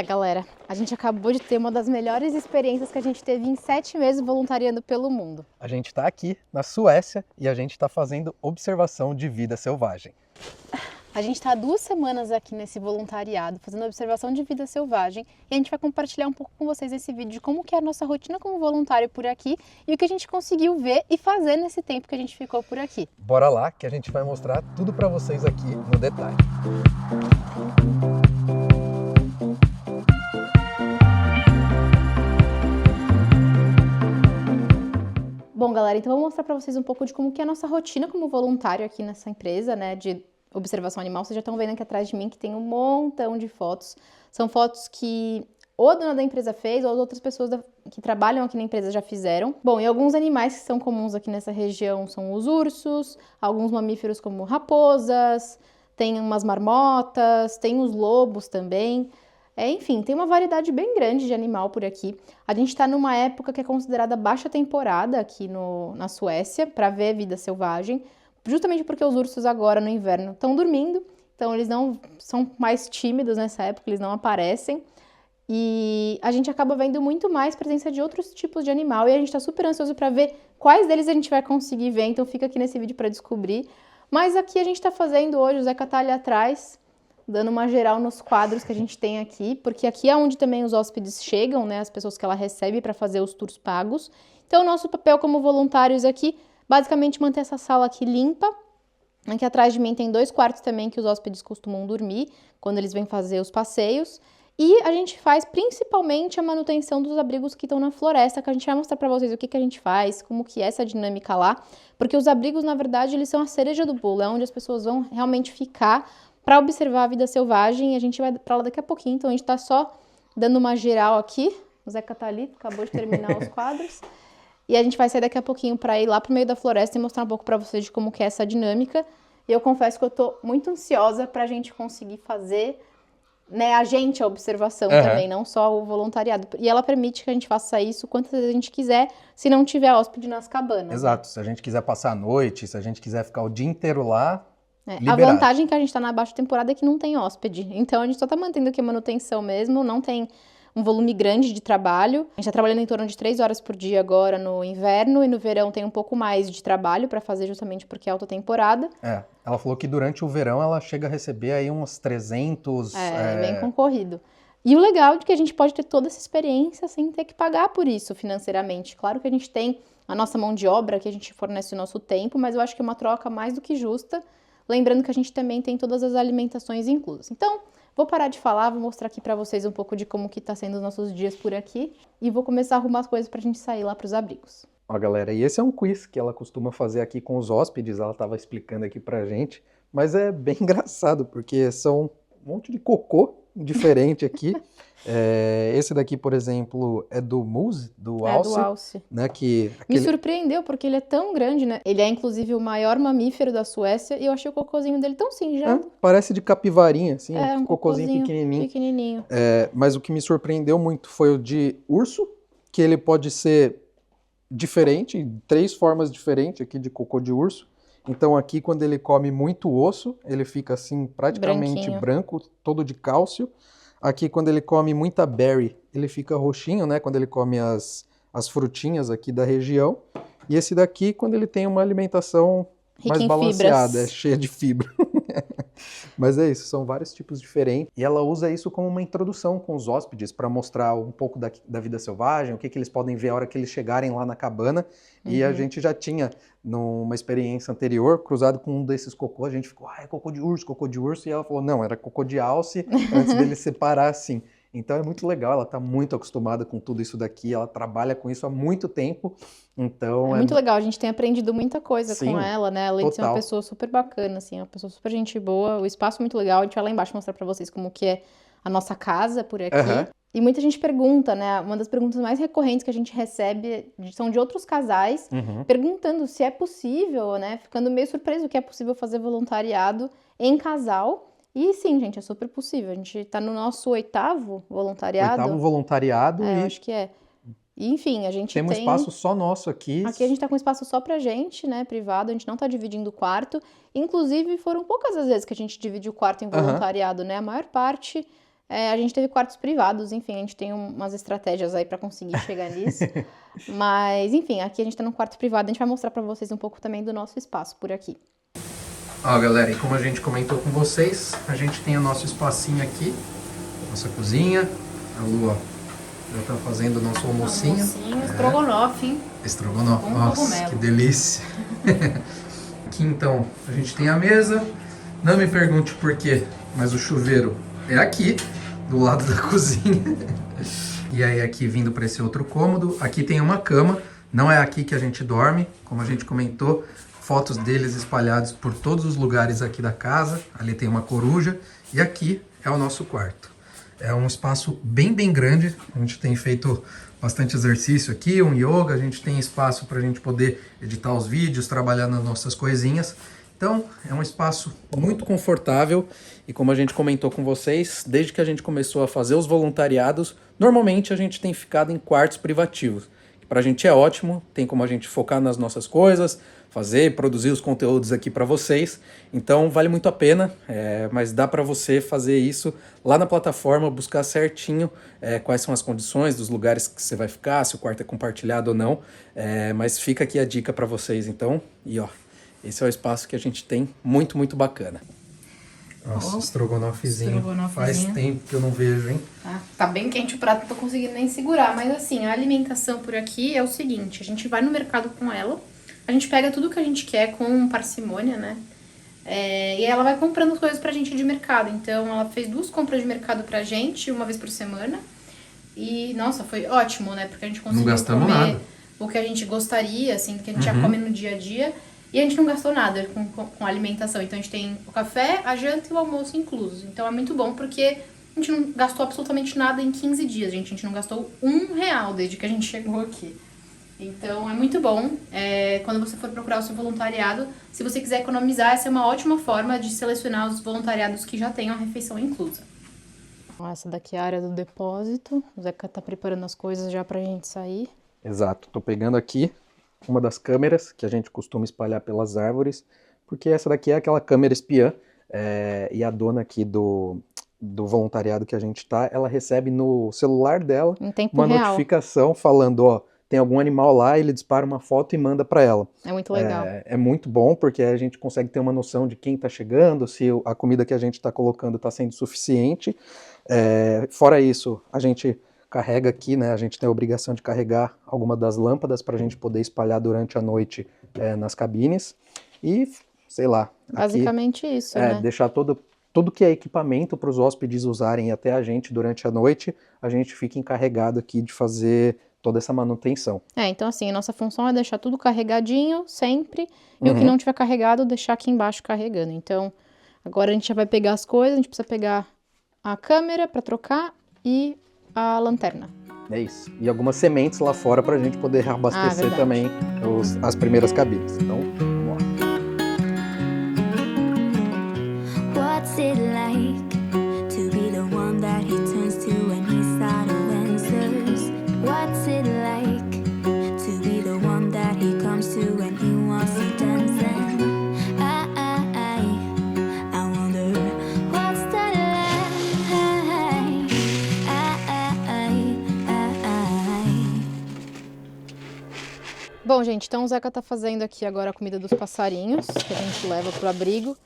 Galera, a gente acabou de ter uma das melhores experiências que a gente teve em 7 meses voluntariando pelo mundo. A gente está aqui na Suécia e a gente está fazendo observação de vida selvagem. A gente está há 2 semanas aqui nesse voluntariado, fazendo observação de vida selvagem, e a gente vai compartilhar um pouco com vocês esse vídeo de como que é a nossa rotina como voluntário por aqui e o que a gente conseguiu ver e fazer nesse tempo que a gente ficou por aqui. Bora lá que a gente vai mostrar tudo para vocês aqui no detalhe. Bom, galera, então eu vou mostrar para vocês um pouco de como que é a nossa rotina como voluntário aqui nessa empresa, né, de observação animal. Vocês já estão vendo aqui atrás de mim que tem um montão de fotos. São fotos que ou a dona da empresa fez ou as outras pessoas que trabalham aqui na empresa já fizeram. Bom, e alguns animais que são comuns aqui nessa região são os ursos, alguns mamíferos como raposas, tem umas marmotas, tem os lobos também. Enfim, tem uma variedade bem grande de animal por aqui. A gente está numa época que é considerada baixa temporada aqui na Suécia para ver vida selvagem, justamente porque os ursos agora no inverno estão dormindo, então eles não são mais tímidos nessa época, eles não aparecem. E a gente acaba vendo muito mais presença de outros tipos de animal e a gente está super ansioso para ver quais deles a gente vai conseguir ver, então fica aqui nesse vídeo para descobrir. Mas aqui a gente está fazendo hoje, o Zeca tá ali atrás, dando uma geral nos quadros que a gente tem aqui, porque aqui é onde também os hóspedes chegam, né, as pessoas que ela recebe para fazer os tours pagos. Então, o nosso papel como voluntários aqui, basicamente manter essa sala aqui limpa. Aqui atrás de mim tem 2 quartos também que os hóspedes costumam dormir, quando eles vêm fazer os passeios. E a gente faz principalmente a manutenção dos abrigos que estão na floresta, que a gente vai mostrar para vocês o que a gente faz, como que é essa dinâmica lá. Porque os abrigos, na verdade, eles são a cereja do bolo, é onde as pessoas vão realmente ficar para observar a vida selvagem, e a gente vai para lá daqui a pouquinho, então a gente tá só dando uma geral aqui. O Zeca tá ali, acabou de terminar os quadros. E a gente vai sair daqui a pouquinho para ir lá pro meio da floresta e mostrar um pouco para vocês de como que é essa dinâmica. E eu confesso que eu tô muito ansiosa pra gente conseguir fazer, né, a observação também, não só o voluntariado. E ela permite que a gente faça isso quantas vezes a gente quiser, se não tiver hóspede nas cabanas. Exato, se a gente quiser passar a noite, se a gente quiser ficar o dia inteiro lá, a vantagem que a gente tá na baixa temporada é que não tem hóspede. Então a gente só tá mantendo aqui a manutenção mesmo, não tem um volume grande de trabalho. A gente tá trabalhando em torno de 3 horas por dia agora no inverno, e no verão tem um pouco mais de trabalho para fazer, justamente porque é alta temporada. Ela falou que durante o verão ela chega a receber aí uns 300... bem concorrido. E o legal é que a gente pode ter toda essa experiência sem ter que pagar por isso financeiramente. Claro que a gente tem a nossa mão de obra, que a gente fornece o nosso tempo, mas eu acho que é uma troca mais do que justa. Lembrando que a gente também tem todas as alimentações inclusas. Então, vou parar de falar, vou mostrar aqui pra vocês um pouco de como que tá sendo os nossos dias por aqui. E vou começar a arrumar as coisas pra gente sair lá pros abrigos. Ó, galera, e esse é um quiz que ela costuma fazer aqui com os hóspedes, ela tava explicando aqui pra gente. Mas é bem engraçado, porque são um monte de cocô diferente aqui. Esse daqui, por exemplo, é do Muse, do Alce. Do Alce. Né, Me surpreendeu, porque ele é tão grande, né? Ele é, inclusive, o maior mamífero da Suécia, e eu achei o cocôzinho dele tão singelo. Parece de capivarinha, assim, um cocôzinho pequenininho. Mas o que me surpreendeu muito foi o de urso, que ele pode ser diferente, 3 formas diferentes aqui de cocô de urso. Então aqui, quando ele come muito osso, ele fica assim, praticamente branco, todo de cálcio. Aqui, quando ele come muita berry, ele fica roxinho, né? Quando ele come as frutinhas aqui da região. E esse daqui, quando ele tem uma alimentação mais balanceada, cheia de fibra. Mas é isso, são vários tipos diferentes. E ela usa isso como uma introdução com os hóspedes para mostrar um pouco da vida selvagem, o que eles podem ver a hora que eles chegarem lá na cabana. E a gente já tinha, numa experiência anterior, cruzado com um desses cocô, a gente ficou, é cocô de urso. E ela falou, não, era cocô de alce, antes dele separar assim. Então é muito legal, ela está muito acostumada com tudo isso daqui, ela trabalha com isso há muito tempo, então... É muito legal, a gente tem aprendido muita coisa com ela, né? Além de ser uma pessoa super bacana, assim, uma pessoa super gente boa, o espaço é muito legal, a gente vai lá embaixo mostrar para vocês como que é a nossa casa por aqui. E muita gente pergunta, né? Uma das perguntas mais recorrentes que a gente recebe são de outros casais, perguntando se é possível, né? Ficando meio surpreso que é possível fazer voluntariado em casal. E sim, gente, é super possível. A gente tá no nosso 8º voluntariado. 8º voluntariado. Eu acho que é. E, enfim, a gente tem um espaço só nosso aqui. Aqui a gente tá com espaço só pra gente, né, privado. A gente não tá dividindo o quarto. Inclusive, foram poucas as vezes que a gente divide o quarto em voluntariado, né? A maior parte A gente teve quartos privados, enfim, a gente tem umas estratégias aí pra conseguir chegar nisso. Mas, enfim, aqui a gente tá num quarto privado, a gente vai mostrar pra vocês um pouco também do nosso espaço por aqui. Ó, galera, e como a gente comentou com vocês, a gente tem o nosso espacinho aqui, nossa cozinha. A Lu, ó, já tá fazendo o nosso almocinho. Estrogonofe, hein? Estrogonofe, nossa, que delícia. Aqui, então, a gente tem a mesa. Não me pergunte por quê, mas o chuveiro é aqui, do lado da cozinha. E aí aqui vindo para esse outro cômodo, aqui tem uma cama, não é aqui que a gente dorme, como a gente comentou, fotos deles espalhados por todos os lugares aqui da casa, ali tem uma coruja, e aqui é o nosso quarto. É um espaço bem grande, a gente tem feito bastante exercício aqui, um yoga, a gente tem espaço para a gente poder editar os vídeos, trabalhar nas nossas coisinhas. Então, é um espaço muito confortável e como a gente comentou com vocês, desde que a gente começou a fazer os voluntariados, normalmente a gente tem ficado em quartos privativos. Pra gente é ótimo, tem como a gente focar nas nossas coisas, fazer, produzir os conteúdos aqui para vocês. Então, vale muito a pena, mas dá para você fazer isso lá na plataforma, buscar certinho quais são as condições dos lugares que você vai ficar, se o quarto é compartilhado ou não. Mas fica aqui a dica para vocês, então. E ó, esse é o espaço que a gente tem, muito bacana. Nossa, estrogonofezinho. Faz tempo que eu não vejo, hein? Tá bem quente o prato, não tô conseguindo nem segurar. Mas assim, a alimentação por aqui é o seguinte, a gente vai no mercado com ela, a gente pega tudo que a gente quer com parcimônia, né? E ela vai comprando as coisas pra gente de mercado. Então, ela fez 2 compras de mercado pra gente, uma vez por semana. E, nossa, foi ótimo, né? Porque a gente conseguiu comer nada. O que a gente gostaria, assim, que a gente já come no dia a dia. E a gente não gastou nada com alimentação. Então, a gente tem o café, a janta e o almoço inclusos. Então, é muito bom porque a gente não gastou absolutamente nada em 15 dias, gente. A gente não gastou R$1 desde que a gente chegou aqui. Então, é muito bom. Quando você for procurar o seu voluntariado, se você quiser economizar, essa é uma ótima forma de selecionar os voluntariados que já tenham a refeição inclusa. Essa daqui é a área do depósito. O Zeca tá preparando as coisas já pra gente sair. Exato. Tô pegando aqui uma das câmeras que a gente costuma espalhar pelas árvores, porque essa daqui é aquela câmera espiã, e a dona aqui do voluntariado que a gente tá, ela recebe no celular dela uma notificação falando, ó, tem algum animal lá, ele dispara uma foto e manda para ela. É muito legal. É muito bom, porque a gente consegue ter uma noção de quem tá chegando, se a comida que a gente tá colocando tá sendo suficiente. Fora isso, a gente carrega aqui, né? A gente tem a obrigação de carregar alguma das lâmpadas para a gente poder espalhar durante a noite nas cabines. E, sei lá. Basicamente aqui, isso, né? Deixar tudo que é equipamento para os hóspedes usarem até a gente durante a noite, a gente fica encarregado aqui de fazer toda essa manutenção. Então assim, a nossa função é deixar tudo carregadinho sempre, e o que não tiver carregado, deixar aqui embaixo carregando. Então, agora a gente já vai pegar as coisas, a gente precisa pegar a câmera para trocar e a lanterna. É isso. E algumas sementes lá fora para a gente poder abastecer também as primeiras cabines. Então, vamos lá. What's it like to be the one that he turns to when he's out of answers? What's it like to be the one that he comes to when he wants to dance? I wonder what's that like? Bom, gente, então o Zeca tá fazendo aqui agora a comida dos passarinhos, que a gente leva pro abrigo.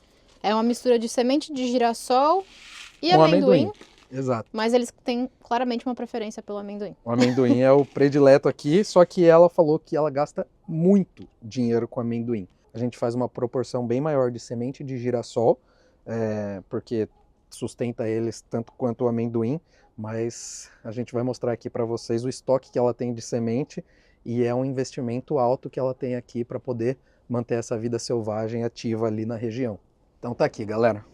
É uma mistura de semente de girassol e amendoim. Exato. Mas eles têm claramente uma preferência pelo amendoim. O amendoim é o predileto aqui, só que ela falou que ela gasta muito dinheiro com amendoim. A gente faz uma proporção bem maior de semente de girassol, porque sustenta eles tanto quanto o amendoim, mas a gente vai mostrar aqui para vocês o estoque que ela tem de semente e é um investimento alto que ela tem aqui para poder manter essa vida selvagem ativa ali na região. Então tá aqui, galera.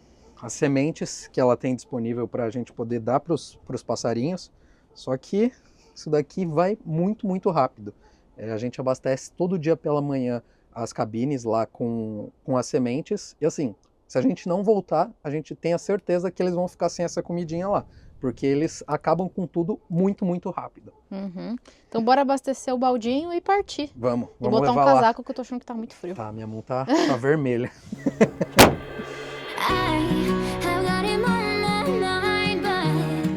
As sementes que ela tem disponível para a gente poder dar para os passarinhos, só que isso daqui vai muito rápido. A gente abastece todo dia pela manhã as cabines lá com as sementes, e assim, se a gente não voltar, a gente tem a certeza que eles vão ficar sem essa comidinha lá, porque eles acabam com tudo muito rápido. Então bora abastecer o baldinho e partir. Vamos e botar um casaco, que eu tô achando que tá muito frio. Tá, minha mão tá vermelha. I have got him on my mind, but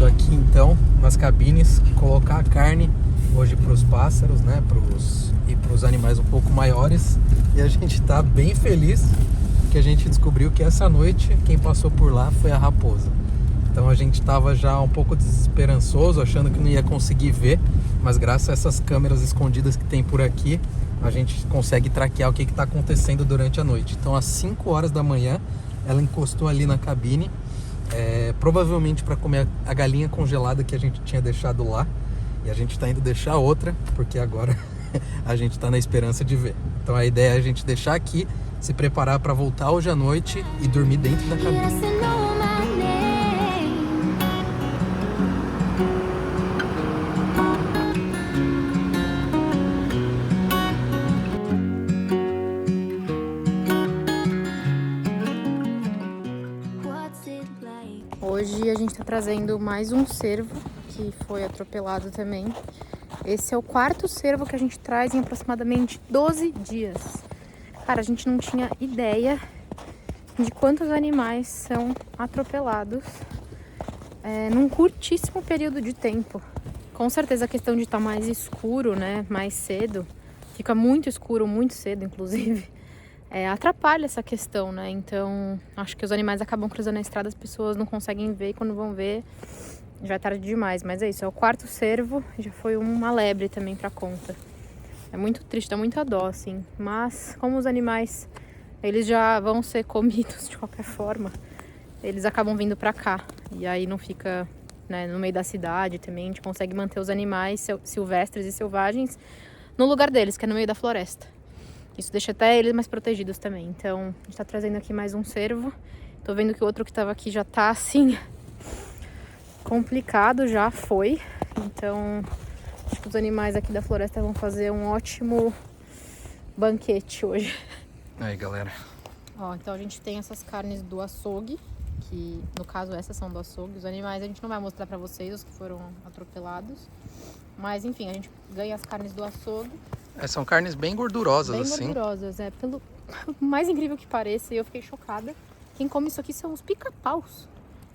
chegado aqui então nas cabines, colocar a carne hoje para os pássaros, né, e para os animais um pouco maiores. E a gente está bem feliz que a gente descobriu que essa noite quem passou por lá foi a raposa. Então a gente estava já um pouco desesperançoso, achando que não ia conseguir ver, mas graças a essas câmeras escondidas que tem por aqui, a gente consegue traquear o que está acontecendo durante a noite. Então às 5 horas da manhã ela encostou ali na cabine, provavelmente para comer a galinha congelada que a gente tinha deixado lá. E a gente está indo deixar outra, porque agora a gente está na esperança de ver. Então a ideia é a gente deixar aqui, se preparar para voltar hoje à noite e dormir dentro da cabine. Hoje a gente está trazendo mais um cervo que foi atropelado também. Esse é o 4º cervo que a gente traz em aproximadamente 12 dias. Cara, a gente não tinha ideia de quantos animais são atropelados num curtíssimo período de tempo. Com certeza a questão de estar mais escuro, né, mais cedo, fica muito escuro, muito cedo, inclusive, atrapalha essa questão, né? Então, acho que os animais acabam cruzando a estrada, as pessoas não conseguem ver e quando vão ver, já é tarde demais. Mas é isso, é o 4º cervo, já foi uma lebre também pra conta. É muito triste, dá muita dó, assim. Mas, como os animais, eles já vão ser comidos de qualquer forma, eles acabam vindo pra cá. E aí não fica, né, no meio da cidade também, a gente consegue manter os animais silvestres e selvagens no lugar deles, que é no meio da floresta. Isso deixa até eles mais protegidos também. Então, a gente tá trazendo aqui mais um cervo. Tô vendo que o outro que tava aqui já tá, assim, complicado, já foi. Então, acho que os animais aqui da floresta vão fazer um ótimo banquete hoje. Aí, galera. Ó, então a gente tem essas carnes do açougue, que no caso essas são do açougue. Os animais a gente não vai mostrar pra vocês, os que foram atropelados. Mas, enfim, a gente ganha as carnes do açougue. São carnes bem gordurosas, assim. Bem gordurosas, pelo mais incrível que pareça, e eu fiquei chocada. Quem come isso aqui são os pica-paus.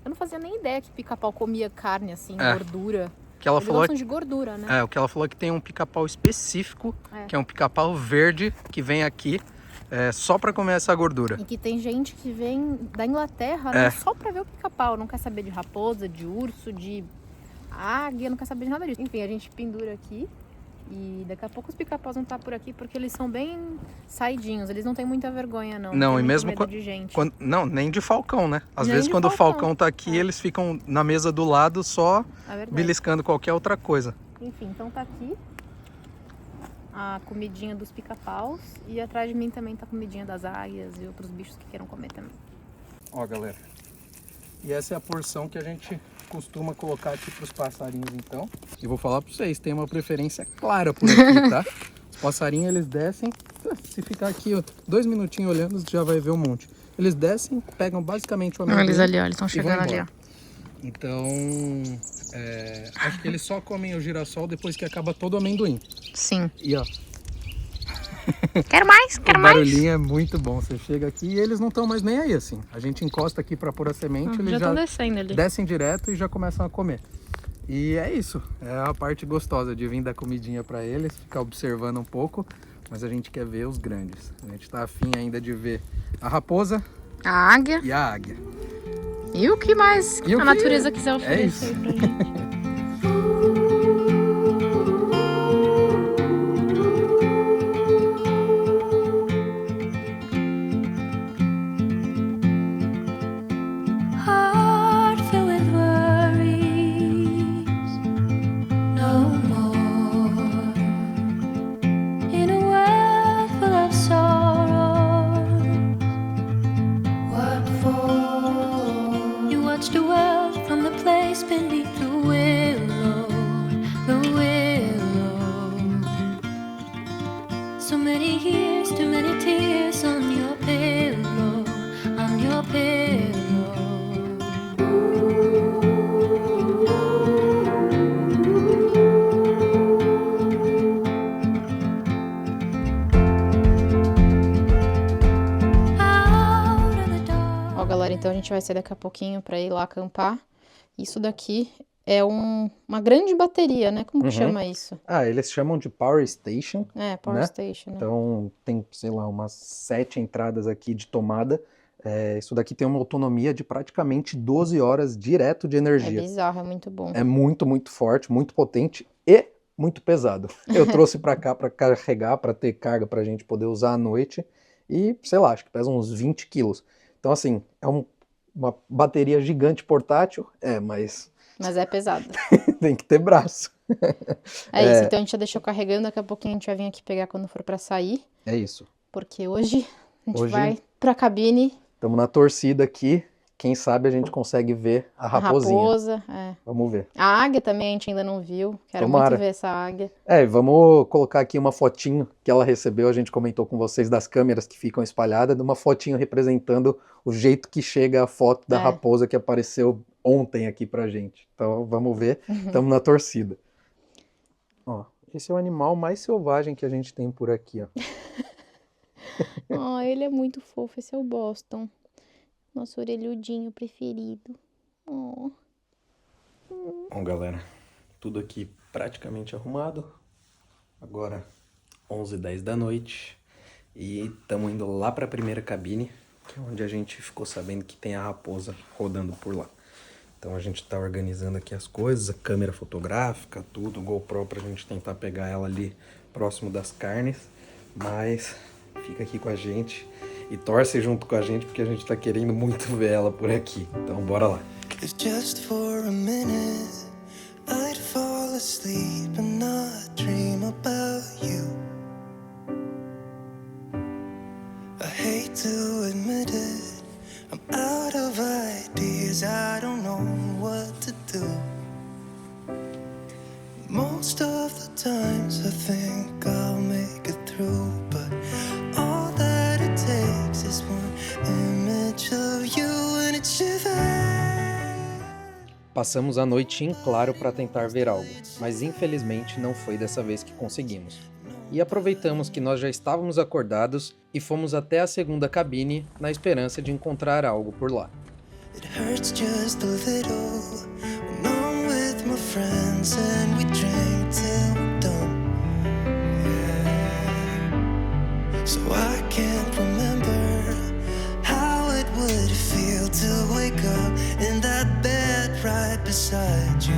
Eu não fazia nem ideia que pica-pau comia carne, assim, gordura. Que ela Eles falou gostam de gordura, né? O que ela falou é que tem um pica-pau específico, que é um pica-pau verde, que vem aqui só pra comer essa gordura. E que tem gente que vem da Inglaterra, né, só pra ver o pica-pau. Não quer saber de raposa, de urso, de águia, não quer saber de nada disso. Enfim, a gente pendura aqui. E daqui a pouco os pica-paus vão estar por aqui, porque eles são bem saidinhos, eles não têm muita vergonha, não. Não, e mesmo medo de gente. Não, nem de falcão, né? Às Nem vezes de quando o falcão. falcão tá aqui, eles ficam na mesa do lado só beliscando qualquer outra coisa. Enfim, então tá aqui a comidinha dos pica-paus e atrás de mim também tá a comidinha das águias e outros bichos que queiram comer também. Ó, galera, e essa é a porção que a gente costuma colocar aqui para os passarinhos, então. E vou falar para vocês, tem uma preferência clara por aqui, tá? Os passarinhos, eles descem, se ficar aqui 2 minutinhos olhando, já vai ver um monte. Eles descem, pegam basicamente o amendoim. Eles ali, ó, eles estão chegando ali, ó. Então, acho que eles só comem o girassol depois que acaba todo o amendoim. Sim. E ó, Quero mais, quero o mais. barulhinho é muito bom. Você chega aqui e eles não estão mais nem aí, assim. A gente encosta aqui para pôr a semente, eles já descendo ali. descem direto e já começam a comer. E é isso, é a parte gostosa de vir dar comidinha para eles, ficar observando um pouco, mas a gente quer ver os grandes. A gente tá afim ainda de ver a raposa, A águia. e a águia. E o que mais E o a que natureza quiser é oferecer isso. pra gente. Ó, galera, então a gente vai sair daqui a pouquinho pra ir lá acampar. Isso daqui é uma grande bateria, né? Como que chama isso? Ah, eles chamam de Power Station, Power né? Station, né? Então tem, sei lá, umas 7 entradas aqui de tomada. Isso daqui tem uma autonomia de praticamente 12 horas direto de É energia. bizarro, é muito bom. É muito, muito forte, muito potente e muito pesado. Eu trouxe pra cá pra carregar, pra ter carga pra gente poder usar à noite e, sei lá, acho que pesa uns 20 quilos. Então, assim, é uma bateria gigante portátil, mas Mas é pesado. tem que ter braço. É isso, então a gente já deixou carregando, daqui a pouquinho a gente vai vir aqui pegar quando for pra sair, É isso. porque hoje a gente Hoje- vai pra cabine, Estamos na torcida aqui. Quem sabe a gente consegue ver a a raposinha. raposa, Vamos ver. A águia também a gente ainda não viu, quero Tomara. muito ver essa águia. Vamos colocar aqui uma fotinho que ela recebeu, a gente comentou com vocês das câmeras que ficam espalhadas, de uma fotinho representando o jeito que chega a foto da raposa que apareceu ontem aqui pra gente. Então vamos ver, estamos na torcida. Ó, esse é o animal mais selvagem que a gente tem por aqui, ó. Ele é muito fofo, esse é o Boston, nosso orelhudinho preferido. Bom, galera, tudo aqui praticamente arrumado. Agora 11h10 da noite e estamos indo lá para a primeira cabine, que é onde a gente ficou sabendo que tem a raposa rodando por lá. Então a gente está organizando aqui as coisas, a câmera fotográfica, tudo, GoPro pra gente tentar pegar ela ali próximo das carnes, mas fica aqui com a gente e torce junto com a gente porque a gente tá querendo muito ver ela por aqui. Então bora lá. If just for a minute I'd fall asleep and not dream about you. I hate to admit it, I'm out of ideas, I don't know what to do. Most of the times I think I'll make it through, but all that it takes is one image of you and it shivers. Passamos a noite em claro para tentar ver algo, mas infelizmente não foi dessa vez que conseguimos. E aproveitamos que nós já estávamos acordados e fomos até a segunda cabine na esperança de encontrar algo por lá. It hurts just a little when I'm with my friends and we drink till we're done. Yeah. So I can't remember how it would feel to wake up in that bed right beside you.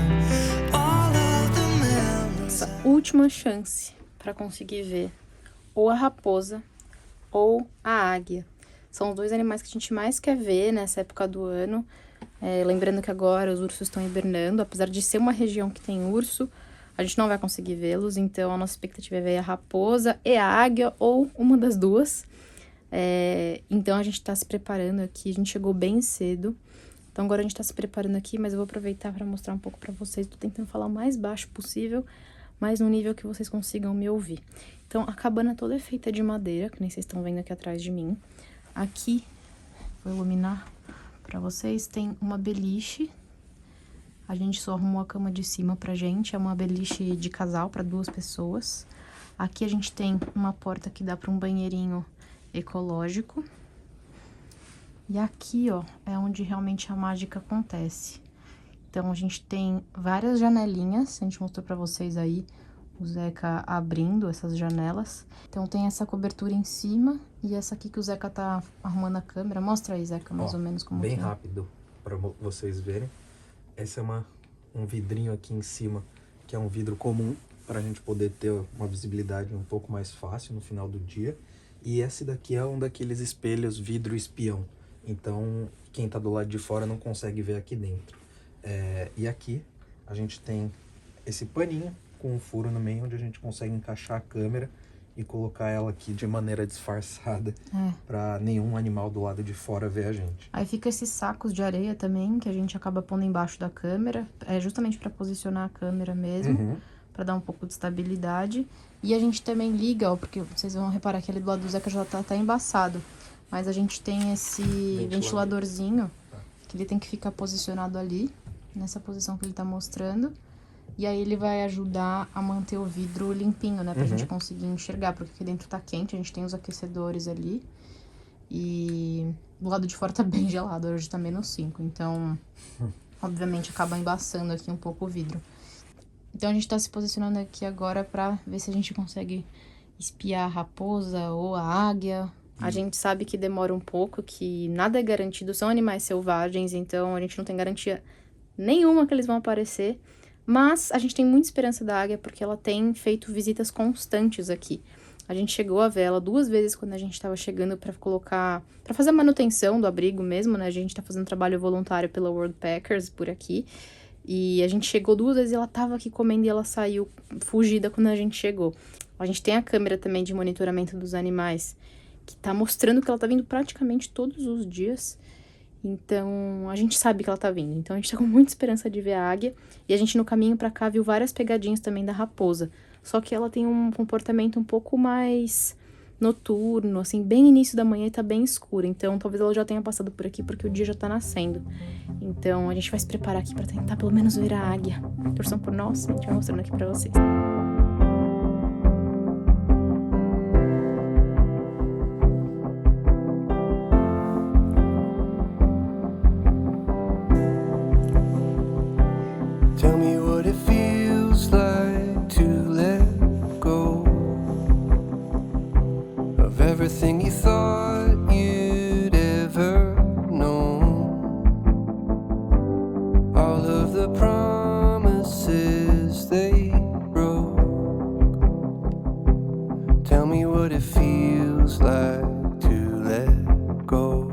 All of the memories. Essa última chance para conseguir ver ou a raposa ou a águia. São os dois animais que a gente mais quer ver nessa época do ano. Lembrando que agora os ursos estão hibernando. Apesar de ser uma região que tem urso, a gente não vai conseguir vê-los. Então, a nossa expectativa é ver a raposa e a águia, ou uma das duas. Então, a gente está se preparando aqui. A gente chegou bem cedo. Então, agora a gente está se preparando aqui, mas eu vou aproveitar para mostrar um pouco para vocês. Estou tentando falar o mais baixo possível, mas no nível que vocês consigam me ouvir. Então, a cabana toda é feita de madeira, que nem vocês estão vendo aqui atrás de mim. Aqui, vou iluminar pra vocês, tem uma beliche. A gente só arrumou a cama de cima pra gente, é uma beliche de casal pra 2 pessoas. Aqui a gente tem uma porta que dá pra um banheirinho ecológico. E aqui, ó, é onde realmente a mágica acontece. Então, a gente tem várias janelinhas, a gente mostrou pra vocês aí, o Zeca abrindo essas janelas. Então, tem essa cobertura em cima e essa aqui que o Zeca tá arrumando a câmera. Mostra aí, Zeca, mais ou menos como bem que é. rápido para vocês verem. Esse é um vidrinho aqui em cima, que é um vidro comum, para a gente poder ter uma visibilidade um pouco mais fácil no final do dia. E esse daqui é um daqueles espelhos vidro espião. Então, quem tá do lado de fora não consegue ver aqui dentro. E aqui a gente tem esse paninho com um furo no meio, onde a gente consegue encaixar a câmera e colocar ela aqui de maneira disfarçada, para nenhum animal do lado de fora ver a gente. Aí fica esses sacos de areia também, que a gente acaba pondo embaixo da câmera, justamente para posicionar a câmera mesmo, para dar um pouco de estabilidade. E a gente também liga, ó, porque vocês vão reparar que ali do lado do Zeca já tá até embaçado, mas a gente tem esse ventiladorzinho, que ele tem que ficar posicionado ali, nessa posição que ele tá mostrando. E aí ele vai ajudar a manter o vidro limpinho, né? Pra gente conseguir enxergar, porque aqui dentro tá quente, a gente tem os aquecedores ali. E do lado de fora tá bem gelado, hoje tá -5, então obviamente acaba embaçando aqui um pouco o vidro. Então a gente tá se posicionando aqui agora pra ver se a gente consegue espiar a raposa ou a águia. A gente sabe que demora um pouco, que nada é garantido, são animais selvagens, então a gente não tem garantia nenhuma que eles vão aparecer. Mas a gente tem muita esperança da águia porque ela tem feito visitas constantes aqui. A gente chegou a ver ela 2 vezes quando a gente estava chegando para fazer a manutenção do abrigo mesmo, né? A gente tá fazendo trabalho voluntário pela World Packers por aqui. E a gente chegou 2 vezes e ela tava aqui comendo e ela saiu fugida quando a gente chegou. A gente tem a câmera também de monitoramento dos animais, que tá mostrando que ela tá vindo praticamente todos os dias. Então, a gente sabe que ela tá vindo. Então, a gente tá com muita esperança de ver a águia. E a gente, no caminho pra cá, viu várias pegadinhas também da raposa. Só que ela tem um comportamento um pouco mais noturno, assim, bem início da manhã e tá bem escuro. Então, talvez ela já tenha passado por aqui porque o dia já tá nascendo. Então, a gente vai se preparar aqui pra tentar pelo menos ver a águia. Torçam por nós, a gente vai mostrando aqui pra vocês. Tell me what it feels like to let go of everything you thought you'd ever known. All of the promises they broke. Tell me what it feels like to let go.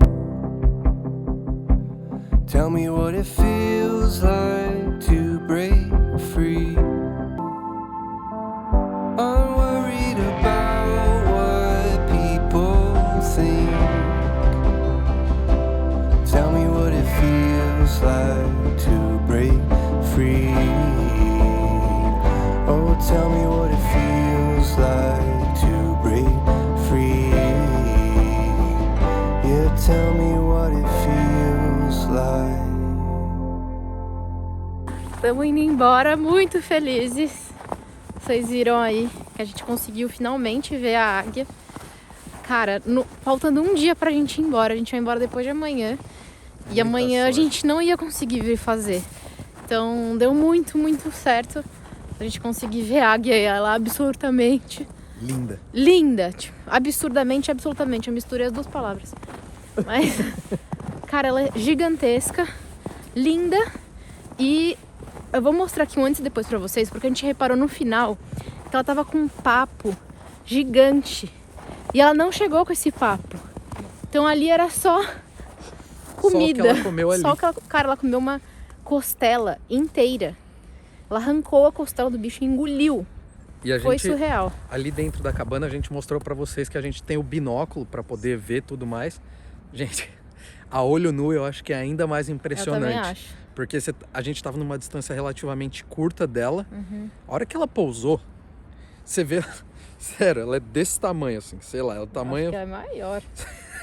Tell me what it feels like to break free. Unworried about what people think. Tell me what it feels like to break free. Oh, tell me what it feels like to break free. Yeah, tell me what it feels like. Estamos indo embora muito felizes. Vocês viram aí que a gente conseguiu finalmente ver a águia. Cara, faltando um dia pra gente ir embora. A gente vai embora depois de amanhã. E amanhã a gente não ia conseguir vir fazer. Então deu muito, muito certo a gente conseguir ver a águia. E ela é absurdamente Linda. linda. Tipo, absurdamente, absolutamente. Eu misturei as 2 palavras. Mas, cara, ela é gigantesca, linda. E eu vou mostrar aqui um antes e depois pra vocês, porque a gente reparou no final que ela tava com um papo gigante. E ela não chegou com esse papo. Então ali era só comida. Só o que ela comeu ali. Cara, ela comeu uma costela inteira. Ela arrancou a costela do bicho e engoliu. E a Foi gente, surreal. ali dentro da cabana, a gente mostrou pra vocês que a gente tem o binóculo pra poder ver tudo mais. Gente, a olho nu eu acho que é ainda mais impressionante. Eu também acho. Porque a gente estava numa distância relativamente curta dela. Uhum. A hora que ela pousou, você vê... Sério, ela é desse tamanho, assim. Sei lá, é o tamanho... Acho que é maior.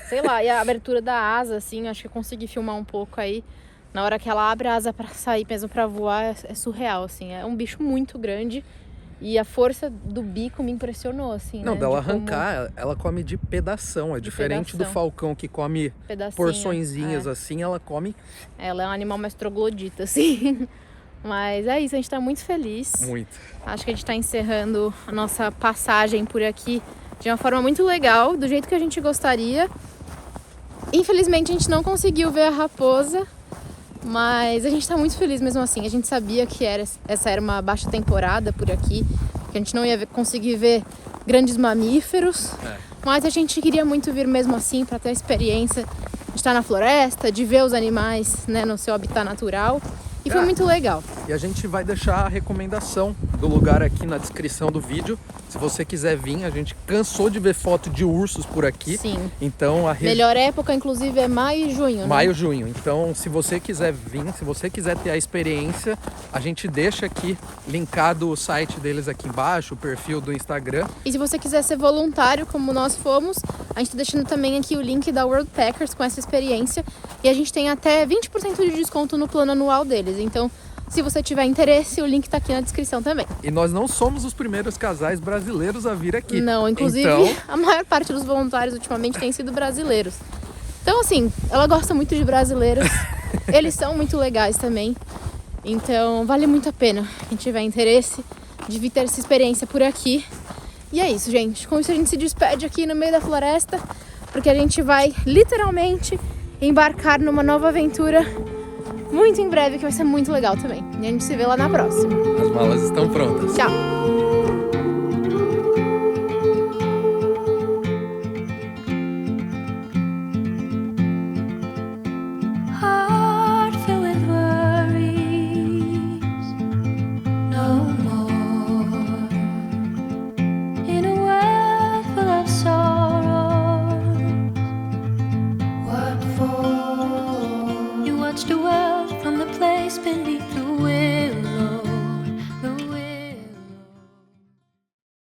Sei lá, e a abertura da asa, assim, acho que eu consegui filmar um pouco aí. Na hora que ela abre a asa pra sair mesmo pra voar, é surreal, assim. É um bicho muito grande. E a força do bico me impressionou, assim, Não, né? dela De como- arrancar, ela come de pedação. É diferente do pedação. falcão que come Pedacinho, porçõezinhas assim, ela come Ela é um animal mais troglodita, assim. Mas é isso, a gente tá muito feliz. muito. Acho que a gente tá encerrando a nossa passagem por aqui de uma forma muito legal, do jeito que a gente gostaria. Infelizmente a gente não conseguiu ver a raposa, mas a gente tá muito feliz mesmo assim. A gente sabia que essa era uma baixa temporada por aqui, que a gente não ia conseguir ver grandes mamíferos, mas a gente queria muito vir mesmo assim para ter a experiência de estar na floresta, de ver os animais, né, no seu habitat natural. E foi muito legal. E a gente vai deixar a recomendação do lugar aqui na descrição do vídeo. Se você quiser vir, a gente cansou de ver foto de ursos por aqui. Sim. Então a Melhor época, inclusive, é maio e junho, né? Maio, junho. Então, se você quiser vir, se você quiser ter a experiência, a gente deixa aqui linkado o site deles aqui embaixo, o perfil do Instagram. E se você quiser ser voluntário, como nós fomos, a gente tá deixando também aqui o link da World Packers com essa experiência. E a gente tem até 20% de desconto no plano anual deles. Então, se você tiver interesse, o link tá aqui na descrição também. E nós não somos os primeiros casais brasileiros a vir aqui. Não, inclusive, Então, a maior parte dos voluntários ultimamente tem sido brasileiros. Então, assim, ela gosta muito de brasileiros. Eles são muito legais também. Então vale muito a pena quem tiver interesse de vir ter essa experiência por aqui. E é isso, gente. Com isso a gente se despede aqui no meio da floresta, porque a gente vai literalmente embarcar numa nova aventura muito em breve, que vai ser muito legal também. E a gente se vê lá na próxima. As malas estão prontas. Tchau!